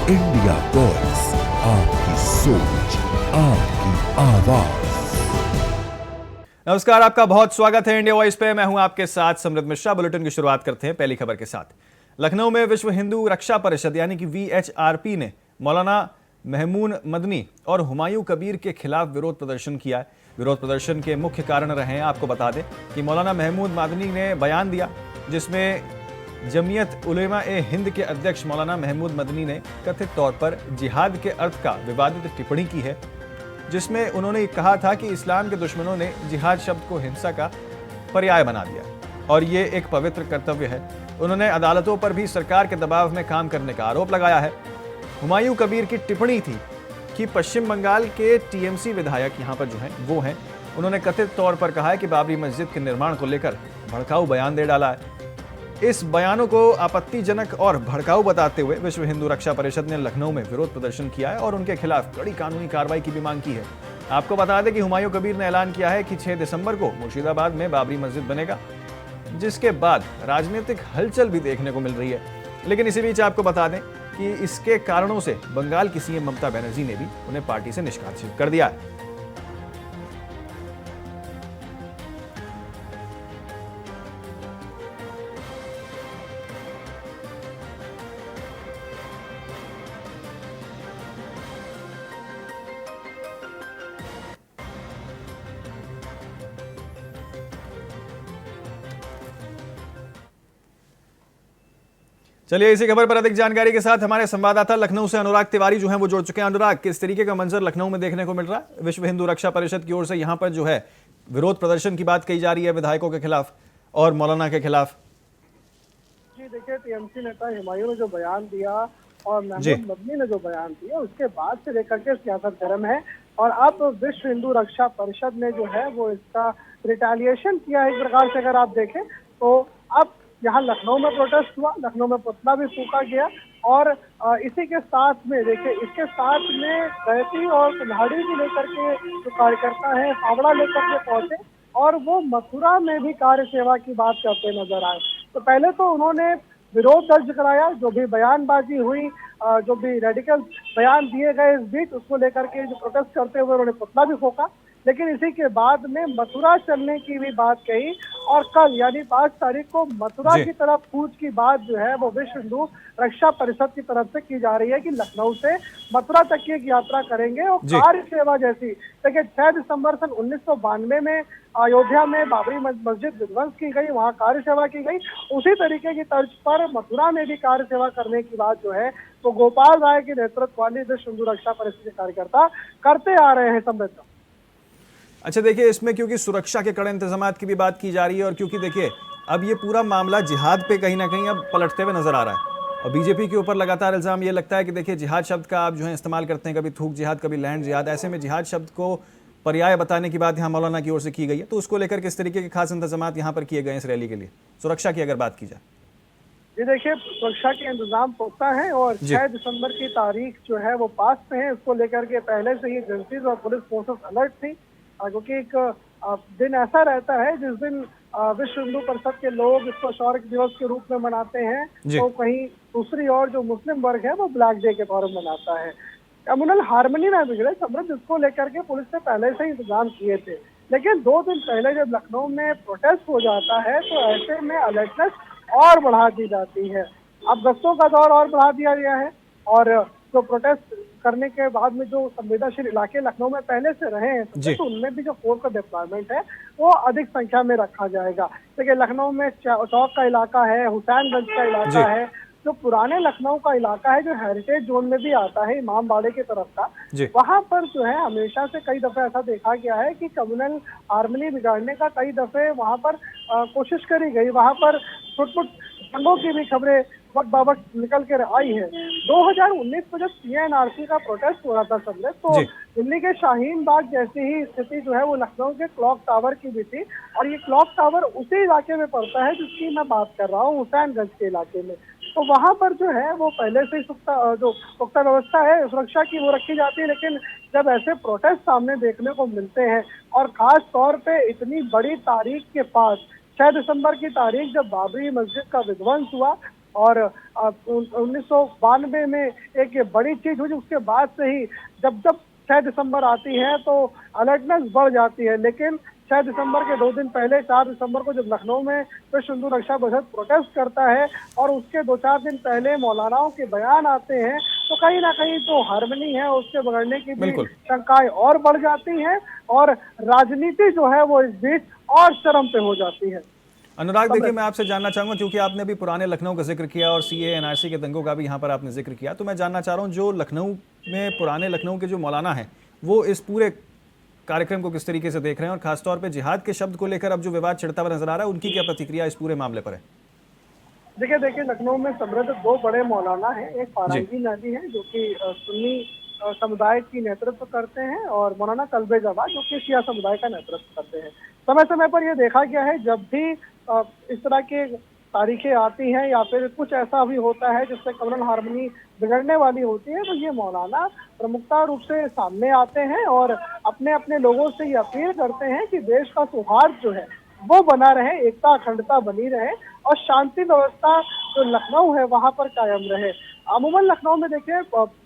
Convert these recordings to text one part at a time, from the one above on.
India voice, आपकी सोच, आपकी आवाज। नमस्कार, आपका बहुत स्वागत है इंडिया वॉइस पे। मैं हूं आपके साथ समृद्ध मिश्रा। बुलेटिन की शुरुआत करते हैं पहली खबर के साथ। लखनऊ में विश्व हिंदू रक्षा परिषद यानी कि VHRP ने मौलाना महमूद मदनी और हुमायूं कबीर के खिलाफ विरोध प्रदर्शन किया है। विरोध प्रदर्शन के मुख्य कारण रहे हैं, आपको बता दें कि मौलाना महमूद मदनी ने बयान दिया जिसमें जमीयत उलेमा ए हिंद के अध्यक्ष मौलाना महमूद मदनी ने कथित तौर पर जिहाद के अर्थ का विवादित टिप्पणी की है, जिसमें उन्होंने कहा था कि इस्लाम के दुश्मनों ने जिहाद शब्द को हिंसा का पर्याय बना दिया और ये एक पवित्र कर्तव्य है। उन्होंने अदालतों पर भी सरकार के दबाव में काम करने का आरोप लगाया है। हुमायूं कबीर की टिप्पणी थी कि पश्चिम बंगाल के TMC विधायक यहाँ पर जो हैं वो हैं, उन्होंने कथित तौर पर कहा है कि बाबरी मस्जिद के निर्माण को लेकर भड़काऊ बयान दे डाला है। इस बयानों को आपत्तिजनक और भड़काऊ बताते हुए विश्व हिंदू रक्षा परिषद ने लखनऊ में विरोध प्रदर्शन किया है और उनके खिलाफ कड़ी कानूनी कार्रवाई की भी मांग की है। आपको बता दें कि हुमायूं कबीर ने ऐलान किया है कि 6 दिसंबर को मुर्शिदाबाद में बाबरी मस्जिद बनेगा, जिसके बाद राजनीतिक हलचल भी देखने को मिल रही है। लेकिन इसी बीच आपको बता दें कि इसके कारणों से बंगाल की CM ममता बनर्जी ने भी उन्हें पार्टी से निष्कासित कर दिया है। चलिए इसी खबर पर अधिक जानकारी के साथ हमारे संवाददाता लखनऊ से अनुराग तिवारी जो हैं वो जुड़ चुके हैं। अनुराग, किस तरीके का मंजर लखनऊ में देखने को मिल रहा है? विश्व हिंदू रक्षा परिषद की ओर से यहाँ पर जो है विरोध प्रदर्शन की बात कही जा रही है विधायकों के खिलाफ और मौलाना के खिलाफ। जी देखिए, TMC नेता हुमायूं ने जो बयान दिया और महमूद मदनी ने जो बयान दिया, उसके बाद से लेकर के सियासत गर्म है और अब विश्व हिंदू रक्षा परिषद ने जो है वो इसका रिटेलिएशन किया है। एक प्रकार से अगर आप देखें तो अब यहाँ लखनऊ में प्रोटेस्ट हुआ, लखनऊ में पुतला भी फूंका गया और इसी के साथ में देखिए, इसके साथ में बैती और कुल्हाड़ी भी लेकर के जो कार्यकर्ता है फावड़ा लेकर के पहुंचे और वो मथुरा में भी कार्य सेवा की बात करते नजर आए। तो पहले तो उन्होंने विरोध दर्ज कराया, जो भी बयानबाजी हुई, जो भी रेडिकल बयान दिए गए इस बीच, उसको लेकर के जो प्रोटेस्ट करते हुए उन्होंने पुतला भी फूंका। लेकिन इसी के बाद में मथुरा चलने की भी बात कही और कल यानी 5 तारीख को मथुरा की तरफ कूच की बात जो है वो विश्व हिंदू रक्षा परिषद की तरफ से की जा रही है कि लखनऊ से मथुरा तक की एक यात्रा करेंगे और कार्य सेवा जैसी। देखिए, 6 दिसंबर सन 1992 में अयोध्या में बाबरी मस्जिद विध्वंस की गई, वहाँ कार्य सेवा की गई, उसी तरीके की तर्ज पर मथुरा में भी कार्य सेवा करने की बात जो है तो गोपाल राय के नेतृत्व वाली विश्व हिंदू रक्षा परिषद के कार्यकर्ता करते आ रहे हैं। समृद्ध। अच्छा, देखिए इसमें क्योंकि सुरक्षा के कड़े इंतजामात की भी बात की जा रही है और क्योंकि देखिए अब ये पूरा मामला जिहाद पे कहीं ना कहीं अब पलटते हुए नजर आ रहा है और बीजेपी के ऊपर लगातार इल्जाम ये लगता है कि देखिए जिहाद शब्द का आप जो है इस्तेमाल करते हैं, कभी थूक जिहाद, कभी लैंड जिहाद। ऐसे में जिहाद शब्द को पर्याय बताने की बात यहाँ मौलाना की ओर से की गई है, तो उसको लेकर किस तरीके के खास इंतजाम यहाँ पर किए गए इस रैली के लिए, सुरक्षा की अगर बात की जाए? जी देखिए, सुरक्षा के इंतजाम पुख्ता है और 6 दिसंबर की तारीख जो है वो पास में है। उसको लेकर के पहले से ही एजेंसीज और पुलिस फोर्सेस अलर्ट थी, क्योंकि एक दिन ऐसा रहता है जिस दिन विश्व हिंदू परिषद के लोग इसको शौर्य दिवस के रूप में मनाते हैं, तो कहीं दूसरी ओर जो मुस्लिम वर्ग है वो ब्लैक डे के तौर पर मनाता है। कम्युनल हार्मनी ना बिगड़े, समृद्ध, इसको लेकर के पुलिस ने पहले से ही इंतजाम किए थे। लेकिन 2 दिन पहले जब लखनऊ में प्रोटेस्ट हो जाता है तो ऐसे में अलर्टनेस और बढ़ा दी जाती है। अब गश्तों का दौर और बढ़ा दिया गया है और जो प्रोटेस्ट करने के बाद में जो संवेदनशील इलाके लखनऊ में पहले से रहे हैं तो उनमें भी जो फोर्स का डिप्लॉयमेंट है वो अधिक संख्या में रखा जाएगा। देखिए, लखनऊ में चौक का इलाका है, हुसैनगंज का इलाका है, जो पुराने लखनऊ का इलाका है जो हेरिटेज जोन में भी आता है, इमामबाड़े की तरफ का, वहां पर जो है हमेशा से कई दफे ऐसा देखा गया है कि कम्युनल हार्मनी बिगाड़ने का कई दफे वहां पर कोशिश करी गई। वहां पर फुट दंगों की भी खबरें वक्त बावक्त निकल कर आई है। 2019 में जब CNRC का प्रोटेस्ट हो रहा था संदेश, तो दिल्ली के शाहीन बाग जैसी ही स्थिति जो है वो लखनऊ के क्लॉक टावर की भी थी और ये क्लॉक टावर उसी इलाके में पड़ता है जिसकी मैं बात कर रहा हूँ, हुसैनगंज के इलाके में। तो वहां पर जो है वो पहले से ही पुख्ता व्यवस्था है सुरक्षा की, वो रखी जाती है। लेकिन जब ऐसे प्रोटेस्ट सामने देखने को मिलते हैं और खास तौर पे इतनी बड़ी तारीख के पास 6 दिसंबर की तारीख जब बाबरी मस्जिद का विध्वंस हुआ, और 1992 में एक ये बड़ी चीज हुई। उसके बाद से ही जब जब 6 दिसंबर आती है तो अलर्टनेस बढ़ जाती है, लेकिन 6 दिसंबर के 2 दिन पहले 4 दिसंबर को जब लखनऊ में विश्व हिंदू रक्षा परिषद प्रोटेस्ट करता है और उसके 2-4 दिन पहले मौलानाओं के बयान आते हैं, तो कहीं ना कहीं जो हार्मनी है उसके बिगड़ने की भी शंकाएं और बढ़ जाती हैं और राजनीति जो है वो इस बीच और चरम पे हो जाती है। अनुराग, देखिए मैं आपसे जानना चाहूंगा, क्योंकि आपने भी पुराने लखनऊ का जिक्र किया और सीए एनआरसी के दंगों का भी यहाँ पर आपने जिक्र किया, तो मैं जानना चाह रहा हूँ जो लखनऊ में पुराने लखनऊ के जो मौलाना हैं वो इस पूरे कार्यक्रम को किस तरीके से देख रहे हैं और खासतौर पे जिहाद के शब्द को लेकर अब जो विवाद छिड़ता हुआ नजर आ रहा है, उनकी क्या प्रतिक्रिया इस पूरे मामले पर है? देखिए लखनऊ में समृद्ध 2 बड़े मौलाना हैं। एक फारंगी नादी है जो कि सुन्नी समुदाय की नेतृत्व करते हैं और मौलाना कल्बे जवा जो कि शिया समुदाय का नेतृत्व करते हैं। समय समय पर यह देखा गया है जब भी इस तरह के तारीखें आती हैं या फिर कुछ ऐसा भी होता है जिससे कम्युनल हार्मनी बिगड़ने वाली होती है, तो ये मौलाना प्रमुखता रूप से सामने आते हैं और अपने अपने लोगों से ये अपील करते हैं कि देश का सौहार्द जो है वो बना रहे, एकता अखंडता बनी रहे और शांति व्यवस्था जो लखनऊ है वहां पर कायम रहे। अमूमन लखनऊ में देखिए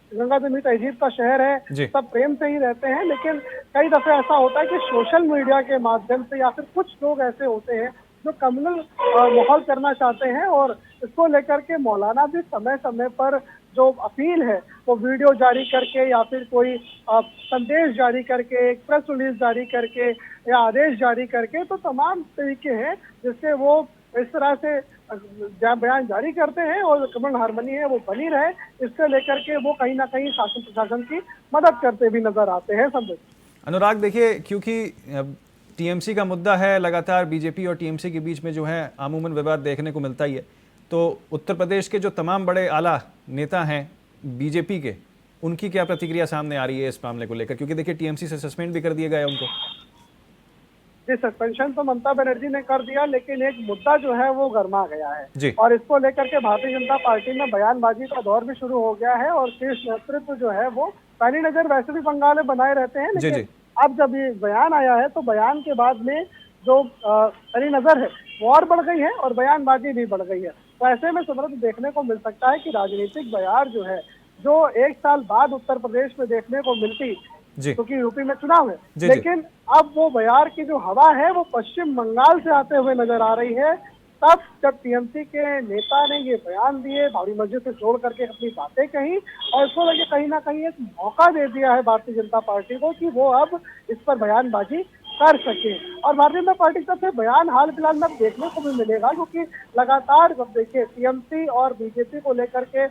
गंगा जमुनी तहजीब का शहर है, सब प्रेम से ही रहते हैं, लेकिन कई दफे ऐसा होता है कि सोशल मीडिया के माध्यम से या फिर कुछ लोग ऐसे होते हैं जो कम्युनल माहौल करना चाहते हैं और इसको लेकर के मौलाना भी समय समय पर जो अपील है वो वीडियो जारी करके या फिर कोई संदेश जारी करके, एक प्रेस रिलीज जारी करके या आदेश जारी करके, तो तमाम तरीके हैं जिससे वो इस तरह से बयान जारी करते हैं और कम्युनल हार्मनी है वो बनी रहे, इससे लेकर के वो कहीं ना कहीं शासन प्रशासन की मदद करते भी नजर आते हैं। समझे अनुराग, देखिए क्योंकि टीएमसी का मुद्दा है, लगातार बीजेपी और टीएमसी के बीच में जो है अमूमन विवाद देखने को मिलता ही है, तो उत्तर प्रदेश के जो तमाम बड़े आला नेता हैं बीजेपी के, उनकी क्या प्रतिक्रिया सामने आ रही है इस मामले को लेकर? क्योंकि देखिए टीएमसी से सस्पेंड भी कर दिया गया उनको। जी, सस्पेंशन तो ममता बनर्जी ने कर दिया, लेकिन एक मुद्दा जो है वो गर्मा गया है और इसको लेकर के भारतीय जनता पार्टी में बयानबाजी का दौर भी शुरू हो गया है और शीर्ष नेतृत्व जो है वो पैनी नजर वैसे भी बंगाल में बनाए रहते हैं, लेकिन अब जब ये बयान आया है तो बयान के बाद में जो पैनी नजर है वो और बढ़ गई है और बयानबाजी भी बढ़ गई है। तो ऐसे में समृद्ध देखने को मिल सकता है कि राजनीतिक बयार जो है जो 1 साल बाद उत्तर प्रदेश में देखने को मिलती, क्योंकि यूपी में चुनाव है, लेकिन अब वो बयार की जो हवा है वो पश्चिम बंगाल से आते हुए नजर आ रही है। तब जब टीएमसी के नेता ने ये बयान दिए, बाबरी मस्जिद से जोड़ करके अपनी बातें कही और इसको लेके कहीं ना कहीं एक मौका दे दिया है भारतीय जनता पार्टी को कि वो अब इस पर बयानबाजी कर सके। और भारतीय जनता पार्टी की तरफ से बयान हाल फिलहाल में देखने को भी मिलेगा, क्योंकि लगातार जब देखिए टीएमसी और बीजेपी को लेकर के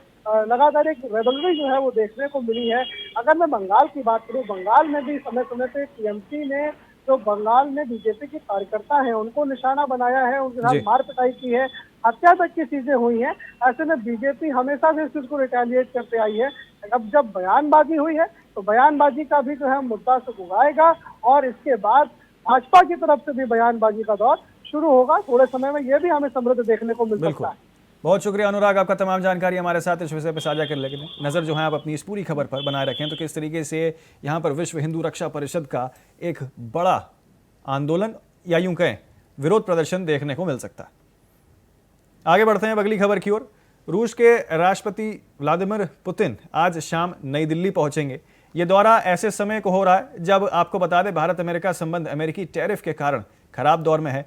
लगातार एक रेबलरी जो है वो देखने को मिली है। अगर मैं बंगाल की बात करूँ, बंगाल में भी समय समय पे टीएमसी ने जो बंगाल में बीजेपी के कार्यकर्ता हैं उनको निशाना बनाया है, उनके साथ मार पिटाई की है, हत्या तक की चीजें हुई हैं। ऐसे में बीजेपी हमेशा से इस चीज को रिटेलिएट करते आई है। अब जब बयानबाजी हुई है तो बयानबाजी का भी जो है मुद्दा से उगाएगा और इसके बाद भाजपा की तरफ से भी बयानबाजी का दौर शुरू होगा। थोड़े समय में ये भी हमें समृद्ध देखने को मिल सकता है। बहुत शुक्रिया अनुराग, आपका तमाम जानकारी हमारे साथ इस विषय पर साझा कर लेकिन नज़र जो है आप अपनी इस पूरी खबर पर बनाए रखें, तो किस तरीके से यहाँ पर विश्व हिंदू रक्षा परिषद का एक बड़ा आंदोलन या यूं कहें विरोध प्रदर्शन देखने को मिल सकता है। आगे बढ़ते हैं अगली खबर की ओर। रूस के राष्ट्रपति व्लादिमीर पुतिन आज शाम नई दिल्ली पहुंचेंगे। ये दौरा ऐसे समय को हो रहा है जब आपको बता दें भारत अमेरिका संबंध अमेरिकी टैरिफ के कारण खराब दौर में है।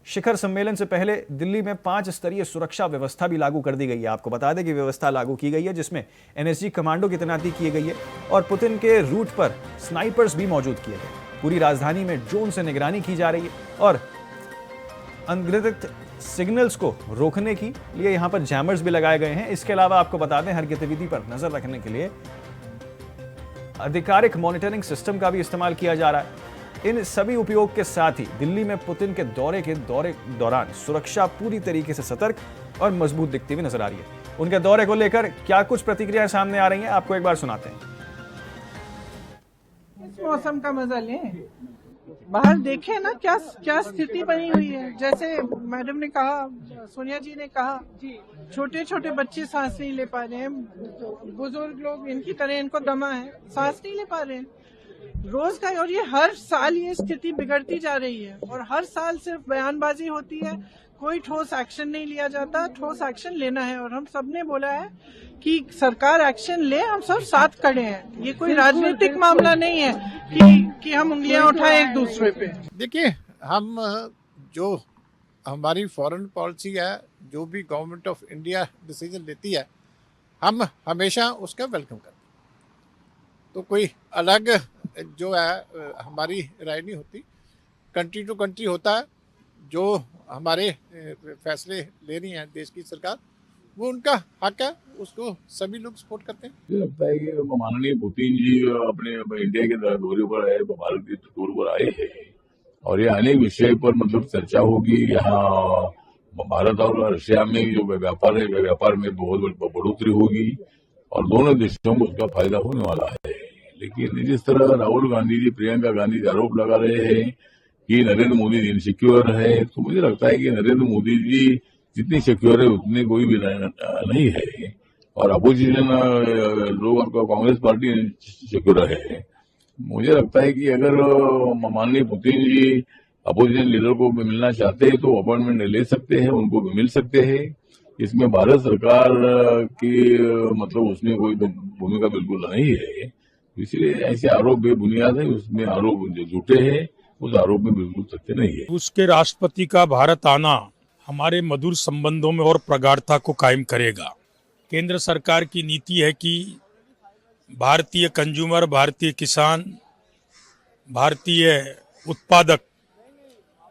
शिखर सम्मेलन से पहले दिल्ली में 5 स्तरीय सुरक्षा व्यवस्था भी लागू कर दी गई है। आपको बता दें कि व्यवस्था लागू की गई है जिसमें एनएसजी कमांडो की तैनाती की गई है और पुतिन के रूट पर स्नाइपर्स भी मौजूद किए गए। पूरी राजधानी में ड्रोन से निगरानी की जा रही है और अनधिकृत सिग्नल्स को रोकने के लिए यहां पर जैमर्स भी लगाए गए हैं। इसके अलावा आपको बता दें हर गतिविधि पर नजर रखने के लिए आधिकारिक मॉनिटरिंग सिस्टम का भी इस्तेमाल किया जा रहा है। इन सभी उपयोग के साथ ही दिल्ली में पुतिन के दौरान सुरक्षा पूरी तरीके से सतर्क और मजबूत दिखती हुई नजर आ रही है। उनके दौरे को लेकर क्या कुछ प्रतिक्रियाएं सामने आ रही हैं, आपको एक बार सुनाते हैं। इस मौसम का मजा लें, बाहर देखें ना क्या स्थिति बनी हुई है। जैसे मैडम ने कहा, सोनिया जी ने कहा, छोटे छोटे बच्चे सांस नहीं ले पा रहे हैं, बुजुर्ग लोग इनकी तरह इनको दमा है, सांस नहीं ले पा रहे हैं। रोज का, और ये हर साल ये स्थिति बिगड़ती जा रही है और हर साल सिर्फ बयानबाजी होती है, कोई ठोस एक्शन नहीं लिया जाता। ठोस एक्शन लेना है और हम सबने बोला है कि सरकार एक्शन ले, हम सब साथ खड़े हैं। ये कोई राजनीतिक मामला नहीं है कि हम उंगलियां उठाएं एक दूसरे पे। देखिए, हम जो हमारी फॉरेन पॉलिसी है, जो भी गवर्नमेंट ऑफ इंडिया डिसीजन लेती है, हम हमेशा उसका वेलकम करते हैं। तो कोई अलग जो है हमारी राय नहीं होती, कंट्री टू कंट्री होता है। जो हमारे फैसले ले रही है देश की सरकार, वो उनका हक है, उसको सभी लोग सपोर्ट करते हैं। मुझे लगता है कि माननीय पुतिन जी अपने इंडिया के दौरे पर आए, भारत के दौरे पर आए हैं और ये अनेक विषय पर मतलब चर्चा होगी। यहाँ भारत और रशिया में जो व्यापार है, व्यापार में बहुत बढ़ोतरी होगी और दोनों देशों को उसका फायदा होने वाला है। लेकिन जिस तरह राहुल गांधी जी, प्रियंका गांधी जी आरोप लगा रहे हैं कि नरेंद्र मोदी इनसिक्योर है, तो मुझे लगता है कि नरेंद्र मोदी जी जितनी सिक्योर है उतने कोई भी नहीं है और अपोजिशन लोग, कांग्रेस पार्टी सिक्योर है। मुझे लगता है कि अगर माननीय पुतिन जी अपोजिशन लीडर को भी मिलना चाहते हैं तो अपॉइंटमेंट ले सकते हैं, उनको भी मिल सकते हैं। इसमें भारत सरकार की मतलब उसमें कोई भूमिका बिल्कुल नहीं है। इसलिए ऐसे आरोप बेबुनियाद है, उसमें आरोप जो झूठे हैं, उस आरोप में बिल्कुल सत्य नहीं है। उसके राष्ट्रपति का भारत आना हमारे मधुर संबंधों में और प्रगाढ़ता को कायम करेगा। केंद्र सरकार की नीति है कि भारतीय कंज्यूमर, भारतीय किसान, भारतीय उत्पादक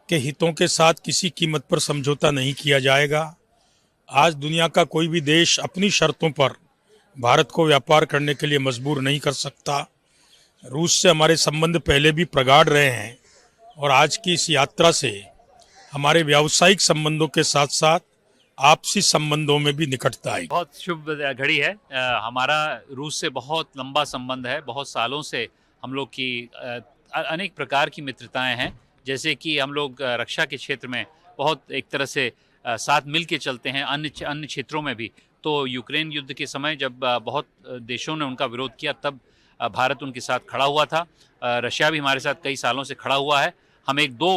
के हितों के साथ किसी कीमत पर समझौता नहीं किया जाएगा। आज दुनिया का कोई भी देश अपनी शर्तों पर भारत को व्यापार करने के लिए मजबूर नहीं कर सकता। रूस से हमारे संबंध पहले भी प्रगाढ़ रहे हैं और आज की इस यात्रा से हमारे व्यावसायिक संबंधों के साथ साथ आपसी संबंधों में भी निकटता आई। बहुत शुभ घड़ी है। हमारा रूस से बहुत लंबा संबंध है, बहुत सालों से हम लोग की अनेक प्रकार की मित्रताएं हैं। जैसे कि हम लोग रक्षा के क्षेत्र में बहुत एक तरह से साथ मिल के चलते हैं, अन्य क्षेत्रों में भी। तो यूक्रेन युद्ध के समय जब बहुत देशों ने उनका विरोध किया, तब भारत उनके साथ खड़ा हुआ था। रशिया भी हमारे साथ कई सालों से खड़ा हुआ है। हम एक दो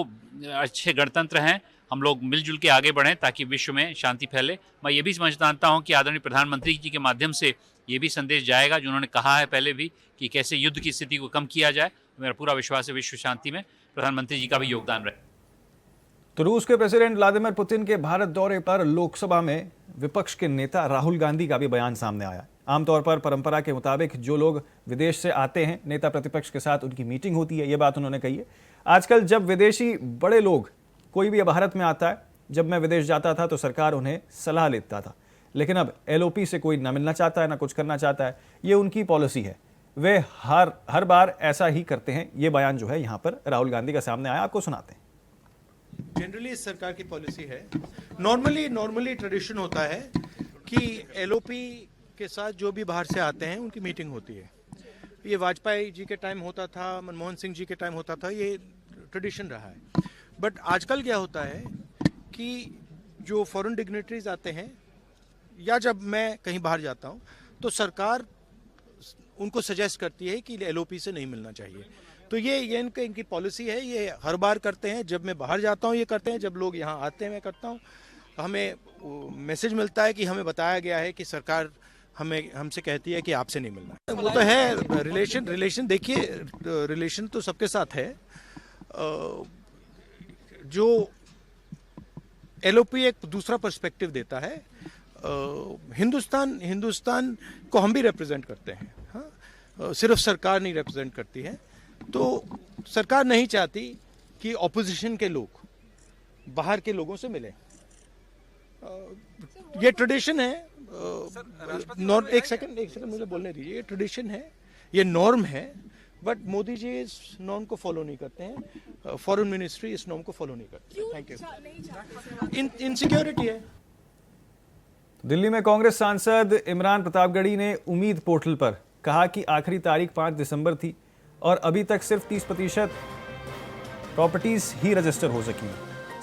अच्छे गणतंत्र हैं, हम लोग मिलजुल के आगे बढ़ें ताकि विश्व में शांति फैले। मैं ये भी समझता हूँ कि आदरणीय प्रधानमंत्री जी के माध्यम से ये भी संदेश जाएगा, जो उन्होंने कहा है पहले भी, कि कैसे युद्ध की स्थिति को कम किया जाए। मेरा पूरा विश्वास है विश्व शांति में प्रधानमंत्री जी का भी योगदान रहे। तो रूस के प्रेसिडेंट व्लादिमीर पुतिन के भारत दौरे पर लोकसभा में विपक्ष के नेता राहुल गांधी का भी बयान सामने आया। आमतौर पर परंपरा के मुताबिक जो लोग विदेश से आते हैं, नेता प्रतिपक्ष के साथ उनकी मीटिंग होती है, ये बात उन्होंने कही है। आजकल जब विदेशी बड़े लोग कोई भी भारत में आता है, जब मैं विदेश जाता था तो सरकार उन्हें सलाह लेता था, लेकिन अब एलओपी से कोई ना मिलना चाहता है ना कुछ करना चाहता है। ये उनकी पॉलिसी है, वे हर बार ऐसा ही करते हैं। ये बयान जो है यहाँ पर राहुल गांधी का सामने आया, आपको सुनाते हैं। जनरली इस सरकार की पॉलिसी है, नॉर्मली ट्रेडिशन होता है कि एलओपी के साथ जो भी बाहर से आते हैं उनकी मीटिंग होती है। ये वाजपेयी जी के टाइम होता था, मनमोहन सिंह जी के टाइम होता था, ये ट्रेडिशन रहा है। बट आजकल क्या होता है कि जो फॉरेन डिग्नेटरीज आते हैं या जब मैं कहीं बाहर जाता हूँ तो सरकार उनको सजेस्ट करती है कि एलओपी से नहीं मिलना चाहिए। तो ये इनकी पॉलिसी है, ये हर बार करते हैं। जब मैं बाहर जाता हूँ ये करते हैं, जब लोग यहाँ आते हैं मैं करता हूँ। हमें मैसेज मिलता है कि हमें बताया गया है कि सरकार हमसे कहती है कि आपसे नहीं मिलना। वो तो है रिलेशन देखिए, रिलेशन तो सबके साथ है। जो एलओपी एक दूसरा पर्सपेक्टिव देता है। हिंदुस्तान को हम भी रिप्रेजेंट करते हैं, हाँ, सिर्फ सरकार नहीं रिप्रेजेंट करती है। तो सरकार नहीं चाहती कि ऑपोजिशन के लोग बाहर के लोगों से मिले। ये ट्रेडिशन है। एक सेकंड मुझे बोलने दीजिए। ये ट्रेडिशन है, ये नॉर्म है, बट मोदी जी इस नॉर्म को फॉलो नहीं करते हैं। फॉरेन मिनिस्ट्री इस नॉर्म को फॉलो नहीं करती है। Thank you. इनसिक्योरिटी है। दिल्ली में कांग्रेस सांसद इमरान प्रतापगढ़ी ने उम्मीद पोर्टल पर कहा कि आखिरी तारीख 5 दिसंबर थी और अभी तक सिर्फ 30% प्रॉपर्टीज ही रजिस्टर हो सकी।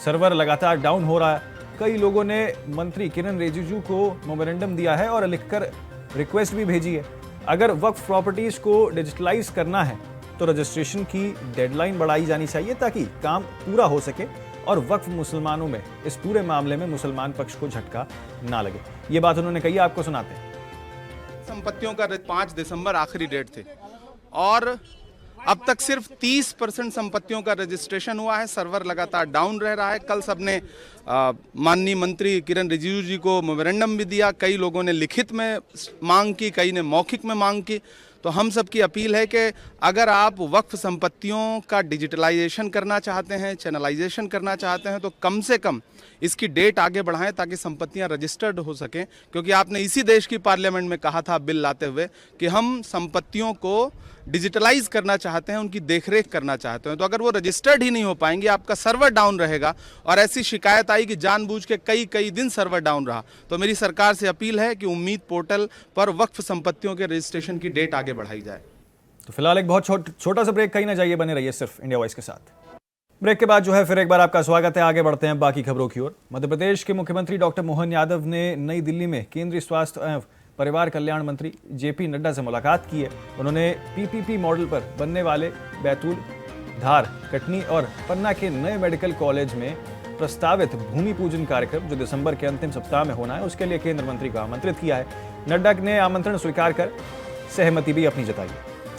सर्वर लगातार डाउन हो रहा है। कई लोगों ने मंत्री किरण रिजिजू को मेमोरेंडम दिया है और लिखकर रिक्वेस्ट भी भेजी है। अगर वक्फ प्रॉपर्टीज को डिजिटलाइज करना है तो रजिस्ट्रेशन की डेडलाइन बढ़ाई जानी चाहिए ताकि काम पूरा हो सके और वक्फ मुसलमानों में इस पूरे मामले में मुसलमान पक्ष को झटका ना लगे। ये बात उन्होंने कही, आपको सुनाते हैं। संपत्तियों का 5 दिसंबर आखिरी डेट थे और अब तक सिर्फ 30% संपत्तियों का रजिस्ट्रेशन हुआ है। सर्वर लगातार डाउन रह रहा है। कल सबने माननीय मंत्री किरण रिजिजू जी को मेमोरेंडम भी दिया। कई लोगों ने लिखित में मांग की, कई ने मौखिक में मांग की। तो हम सब की अपील है कि अगर आप वक्फ संपत्तियों का डिजिटलाइजेशन करना चाहते हैं, चैनलाइजेशन करना चाहते हैं, तो कम से कम इसकी डेट आगे बढ़ाएं ताकि संपत्तियां रजिस्टर्ड हो सकें। क्योंकि आपने इसी देश की पार्लियामेंट में कहा था बिल लाते हुए कि हम संपत्तियों को डिजिटलाइज करना चाहते हैं, उनकी देखरेख करना चाहते हैं। तो अगर वो रजिस्टर्ड ही नहीं हो पाएंगे, आपका सर्वर डाउन रहेगा। और ऐसी शिकायत आई कि जानबूझ के कई दिन सर्वर डाउन रहा। तो मेरी सरकार से अपील है कि उम्मीद पोर्टल पर वक्फ संपत्तियों के रजिस्ट्रेशन की डेट आगे बढ़ाई जाए। तो फिलहाल एक बहुत छोटा सा ब्रेक, कहीं ना जाइए, बने रहिए सिर्फ इंडिया वॉइस के साथ। ब्रेक के बाद जो है फिर एक बार आपका स्वागत है। आगे बढ़ते हैं बाकी खबरों की ओर। मध्य प्रदेश के मुख्यमंत्री डॉक्टर मोहन यादव ने नई दिल्ली में केंद्रीय स्वास्थ्य एवं परिवार कल्याण मंत्री जेपी नड्डा से मुलाकात की है। उन्होंने पीपीपी मॉडल पर बनने वाले बैतूल, धार, कटनी और पन्ना के नए मेडिकल कॉलेज में प्रस्तावित भूमि पूजन कार्यक्रम जो दिसंबर के अंतिम सप्ताह में होना है, उसके लिए केंद्र मंत्री को आमंत्रित किया है। नड्डा ने आमंत्रण स्वीकार कर सहमति भी अपनी जताई।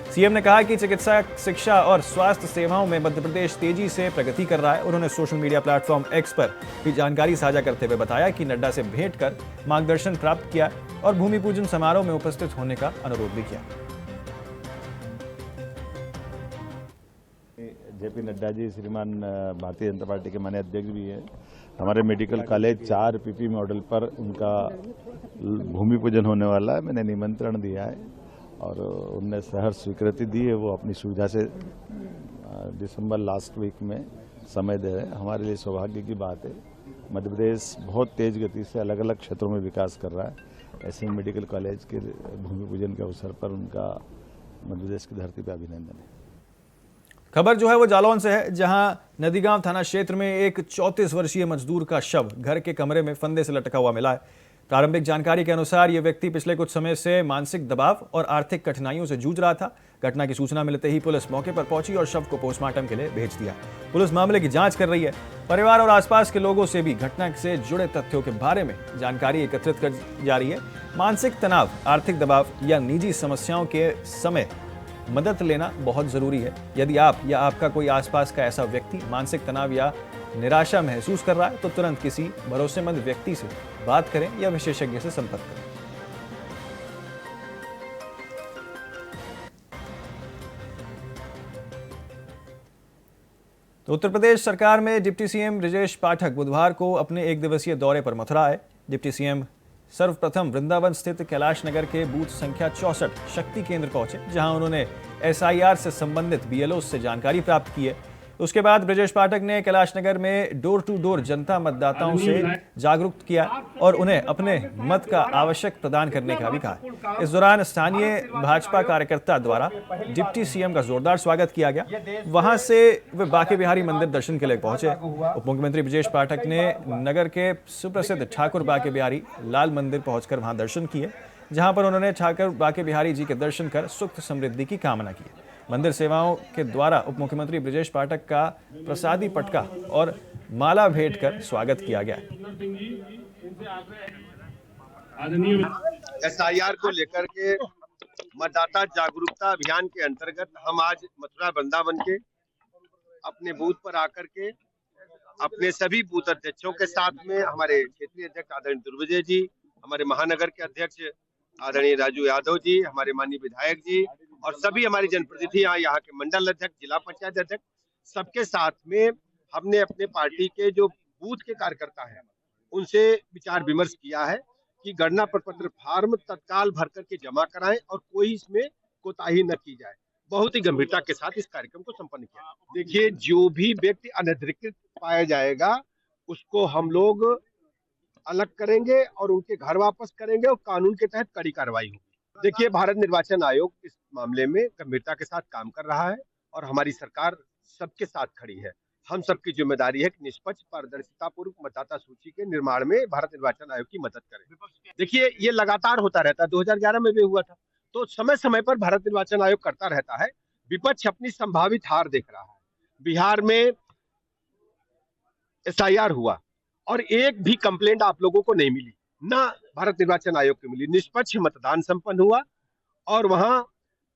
सीएम ने कहा कि चिकित्सा, शिक्षा और स्वास्थ्य सेवाओं में मध्य प्रदेश तेजी से प्रगति कर रहा है। उन्होंने सोशल मीडिया प्लेटफॉर्म एक्स पर भी जानकारी साझा करते हुए बताया कि नड्डा से भेंट कर मार्गदर्शन प्राप्त किया और भूमि पूजन समारोह में उपस्थित होने का अनुरोध भी किया। जेपी नड्डा जी श्रीमान भारतीय जनता पार्टी के माननीय अध्यक्ष भी है। हमारे मेडिकल कॉलेज 4 पीपी मॉडल पर उनका भूमि पूजन होने वाला है। मैंने निमंत्रण दिया है और उनने सहर्ष स्वीकृति दी है। वो अपनी सुविधा से दिसंबर लास्ट वीक में समय दे रहे हैं। हमारे लिए सौभाग्य की बात है। मध्य प्रदेश बहुत तेज गति से अलग अलग क्षेत्रों में विकास कर रहा है। ऐसे मेडिकल कॉलेज के भूमि पूजन के अवसर पर उनका मध्य प्रदेश की धरती पर अभिनंदन है। खबर जो है वो जालौन से है, जहां नदीगांव थाना क्षेत्र में एक 34 वर्षीय मजदूर का शव घर के कमरे में फंदे से लटका हुआ मिला है। प्रारंभिक जानकारी के अनुसार यह व्यक्ति पिछले कुछ समय से मानसिक दबाव और आर्थिक कठिनाइयों से जूझ रहा था। घटना की सूचना मिलते ही पुलिस मौके पर पहुंची और शव को पोस्टमार्टम के लिए भेज दिया। पुलिस मामले की जांच कर रही है। परिवार और आसपास के लोगों से भी घटना से जुड़े तथ्यों के बारे में जानकारी एकत्रित कर जा रही है। मानसिक तनाव, आर्थिक दबाव या निजी समस्याओं के समय मदद लेना बहुत जरूरी है। यदि आप या आपका कोई आसपास का ऐसा व्यक्ति मानसिक तनाव या निराशा महसूस कर रहा है तो तुरंत किसी भरोसेमंद व्यक्ति से बात करें या विशेषज्ञ से संपर्क करें। तो उत्तर प्रदेश सरकार में डिप्टी सीएम ब्रजेश पाठक बुधवार को अपने 1 दिवसीय दौरे पर मथुरा आए। डिप्टी सीएम सर्वप्रथम वृंदावन स्थित कैलाश नगर के बूथ संख्या 64 शक्ति केंद्र पहुंचे, जहां उन्होंने एसआईआर से संबंधित बीएलओ से जानकारी प्राप्त की है। उसके बाद ब्रजेश पाठक ने कैलाश नगर में डोर टू डोर जनता मतदाताओं से जागरूक किया और उन्हें अपने मत का आवश्यक प्रदान करने का भी कहा। इस दौरान स्थानीय भाजपा कार्यकर्ता द्वारा डिप्टी सीएम का जोरदार स्वागत किया गया। वहां से वे बांके बिहारी मंदिर दर्शन के लिए पहुंचे। उप मुख्यमंत्री ब्रजेश पाठक ने नगर के सुप्रसिद्ध ठाकुर बांके बिहारी लाल मंदिर पहुंचकर वहां दर्शन किए, जहां पर उन्होंने ठाकुर बांके बिहारी जी के दर्शन कर सुख समृद्धि की कामना की। मंदिर सेवाओं के द्वारा उप मुख्यमंत्री ब्रजेश पाठक का प्रसादी पटका और माला भेंट कर स्वागत किया गया। एसआईआर को लेकर के मतदाता जागरूकता अभियान के अंतर्गत हम आज मथुरा वृंदावन के अपने बूथ पर आकर के अपने सभी बूथ अध्यक्षों के साथ में हमारे क्षेत्रीय अध्यक्ष आदरणीय दुर्विजय जी, हमारे महानगर के अध्यक्ष आदरणीय राजू यादव जी, हमारे माननीय विधायक जी और सभी हमारी जनप्रतिनिधि यहाँ के मंडल अध्यक्ष, जिला पंचायत अध्यक्ष, सबके साथ में हमने अपने पार्टी के जो बूथ के कार्यकर्ता हैं उनसे विचार विमर्श किया है कि गणना प्रपत्र फार्म तत्काल भर करके जमा कराएं और कोई इसमें कोताही न की जाए। बहुत ही गंभीरता के साथ इस कार्यक्रम को संपन्न किया। देखिए, जो भी व्यक्ति अनधिकृत पाया जाएगा उसको हम लोग अलग करेंगे और उनके घर वापस करेंगे और कानून के तहत कड़ी कार्रवाई होगी। देखिए, भारत निर्वाचन आयोग इस मामले में गंभीरता के साथ काम कर रहा है और हमारी सरकार सबके साथ खड़ी है। हम सबकी जिम्मेदारी है कि निष्पक्ष, पारदर्शिता पूर्वक मतदाता सूची के निर्माण में भारत निर्वाचन आयोग की मदद करें। देखिए, ये लगातार होता रहता है, 2011 में भी हुआ था। तो समय समय पर भारत निर्वाचन आयोग करता रहता है। विपक्ष अपनी संभावित हार देख रहा है। बिहार में SIR हुआ और एक भी कंप्लेंट आप लोगों को नहीं मिली, ना भारत निर्वाचन आयोग को मिली। निष्पक्ष मतदान संपन्न हुआ और वहां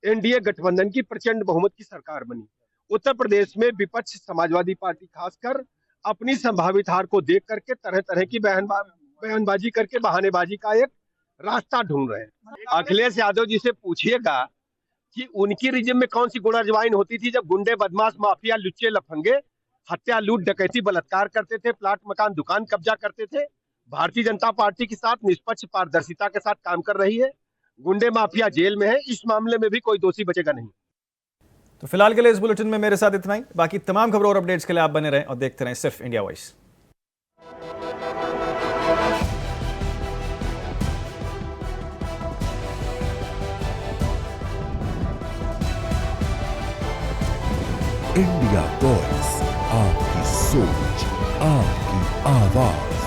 NDA गठबंधन की प्रचंड बहुमत की सरकार बनी। उत्तर प्रदेश में विपक्ष समाजवादी पार्टी खासकर अपनी संभावित हार को देख करके तरह तरह की बयानबाजी करके बहानेबाजी का एक रास्ता ढूंढ रहे हैं। अखिलेश यादव जी से पूछिएगा कि उनकी रिजिम में कौन सी गुनाजवाइन होती थी जब गुंडे, बदमाश, माफिया, लुच्चे, लफंगे हत्या, लूट, डकैती, बलात्कार करते थे, प्लाट, मकान, दुकान कब्जा करते थे। भारतीय जनता पार्टी के साथ निष्पक्ष पारदर्शिता के साथ काम कर रही है। गुंडे, माफिया जेल में है, इस मामले में भी कोई दोषी बचेगा नहीं। तो फिलहाल के लिए इस बुलेटिन में मेरे साथ इतना ही। बाकी तमाम खबरों और अपडेट्स के लिए आप बने रहें और देखते रहें सिर्फ इंडिया वॉइस। इंडिया वॉइस, आपकी सोच, आपकी आवाज।